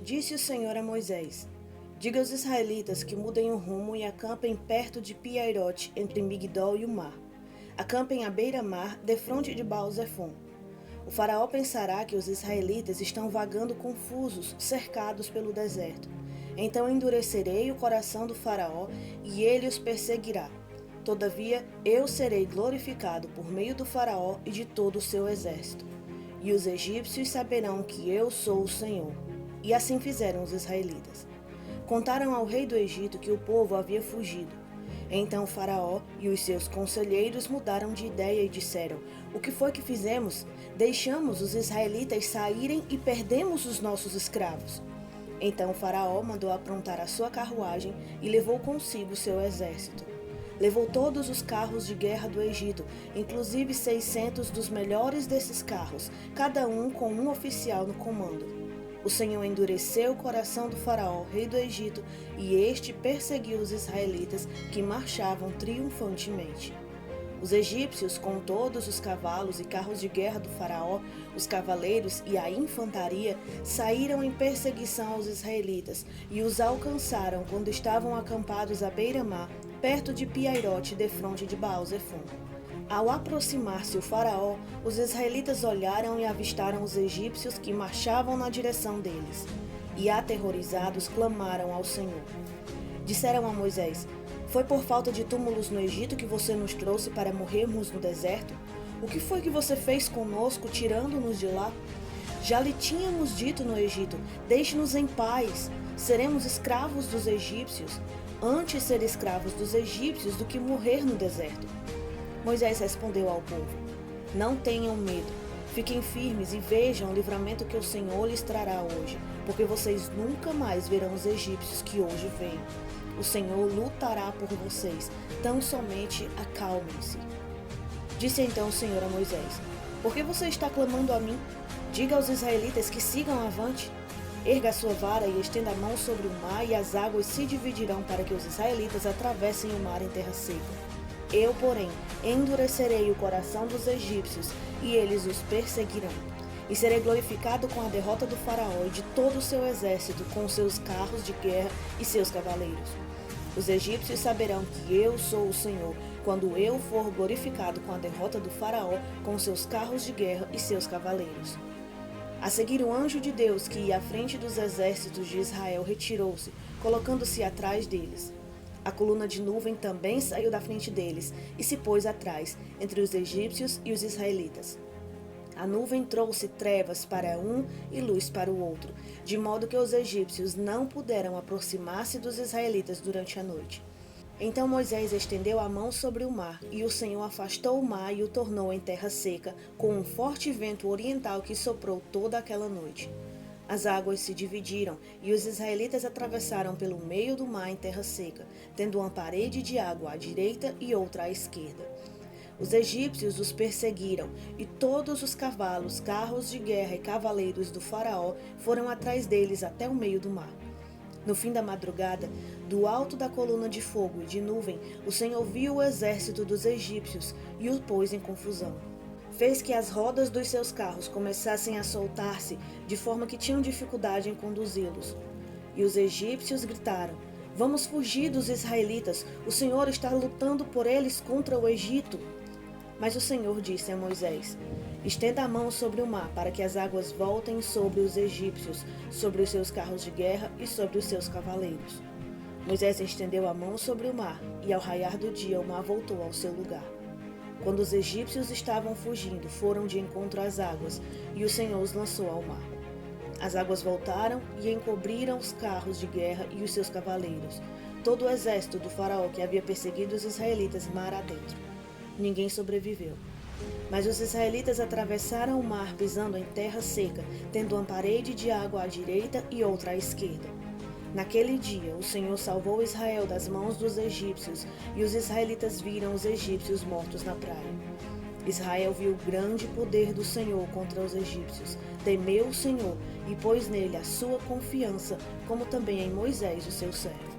Disse o Senhor a Moisés: Diga aos israelitas que mudem o rumo e acampem perto de Pi-Hahirote, entre Migdol e o mar. Acampem à beira-mar, defronte de Baal-Zefon. O faraó pensará que os israelitas estão vagando confusos, cercados pelo deserto. Então endurecerei o coração do faraó e ele os perseguirá. Todavia, eu serei glorificado por meio do faraó e de todo o seu exército. E os egípcios saberão que eu sou o Senhor. E assim fizeram os israelitas. Contaram ao rei do Egito que o povo havia fugido. Então Faraó e os seus conselheiros mudaram de ideia e disseram: O que foi que fizemos? Deixamos os israelitas saírem e perdemos os nossos escravos. Então Faraó mandou aprontar a sua carruagem e levou consigo seu exército. Levou todos os carros de guerra do Egito, inclusive 600 dos melhores desses carros, cada um com um oficial no comando. O Senhor endureceu o coração do faraó, rei do Egito, e este perseguiu os israelitas que marchavam triunfantemente. Os egípcios, com todos os cavalos e carros de guerra do faraó, os cavaleiros e a infantaria, saíram em perseguição aos israelitas e os alcançaram quando estavam acampados à beira-mar, perto de Pi-Hahirote, defronte de Baal-Zefon. Ao aproximar-se o faraó, os israelitas olharam e avistaram os egípcios que marchavam na direção deles. E aterrorizados clamaram ao Senhor. Disseram a Moisés: Foi por falta de túmulos no Egito que você nos trouxe para morrermos no deserto? O que foi que você fez conosco, tirando-nos de lá? Já lhe tínhamos dito no Egito: Deixe-nos em paz, seremos escravos dos egípcios. Antes ser escravos dos egípcios do que morrer no deserto. Moisés respondeu ao povo: Não tenham medo, fiquem firmes e vejam o livramento que o Senhor lhes trará hoje, porque vocês nunca mais verão os egípcios que hoje veem. O Senhor lutará por vocês, tão somente acalmem-se. Disse então o Senhor a Moisés: Por que você está clamando a mim? Diga aos israelitas que sigam avante. Erga a sua vara e estenda a mão sobre o mar, e as águas se dividirão para que os israelitas atravessem o mar em terra seca. Eu, porém, endurecerei o coração dos egípcios, e eles os perseguirão. E serei glorificado com a derrota do faraó e de todo o seu exército, com seus carros de guerra e seus cavaleiros. Os egípcios saberão que eu sou o Senhor, quando eu for glorificado com a derrota do faraó, com seus carros de guerra e seus cavaleiros. A seguir, o anjo de Deus, que ia à frente dos exércitos de Israel, retirou-se, colocando-se atrás deles. A coluna de nuvem também saiu da frente deles e se pôs atrás, entre os egípcios e os israelitas. A nuvem trouxe trevas para um e luz para o outro, de modo que os egípcios não puderam aproximar-se dos israelitas durante a noite. Então Moisés estendeu a mão sobre o mar, e o Senhor afastou o mar e o tornou em terra seca, com um forte vento oriental que soprou toda aquela noite. As águas se dividiram, e os israelitas atravessaram pelo meio do mar em terra seca, tendo uma parede de água à direita e outra à esquerda. Os egípcios os perseguiram, e todos os cavalos, carros de guerra e cavaleiros do faraó foram atrás deles até o meio do mar. No fim da madrugada, do alto da coluna de fogo e de nuvem, o Senhor viu o exército dos egípcios e o pôs em confusão. Fez que as rodas dos seus carros começassem a soltar-se, de forma que tinham dificuldade em conduzi-los. E os egípcios gritaram: Vamos fugir dos israelitas, o Senhor está lutando por eles contra o Egito. Mas o Senhor disse a Moisés: Estenda a mão sobre o mar, para que as águas voltem sobre os egípcios, sobre os seus carros de guerra e sobre os seus cavaleiros. Moisés estendeu a mão sobre o mar, e ao raiar do dia o mar voltou ao seu lugar. Quando os egípcios estavam fugindo, foram de encontro às águas, e o Senhor os lançou ao mar. As águas voltaram e encobriram os carros de guerra e os seus cavaleiros, todo o exército do faraó que havia perseguido os israelitas mar adentro. Ninguém sobreviveu. Mas os israelitas atravessaram o mar pisando em terra seca, tendo uma parede de água à direita e outra à esquerda. Naquele dia, o Senhor salvou Israel das mãos dos egípcios, e os israelitas viram os egípcios mortos na praia. Israel viu o grande poder do Senhor contra os egípcios, temeu o Senhor e pôs nele a sua confiança, como também em Moisés, o seu servo.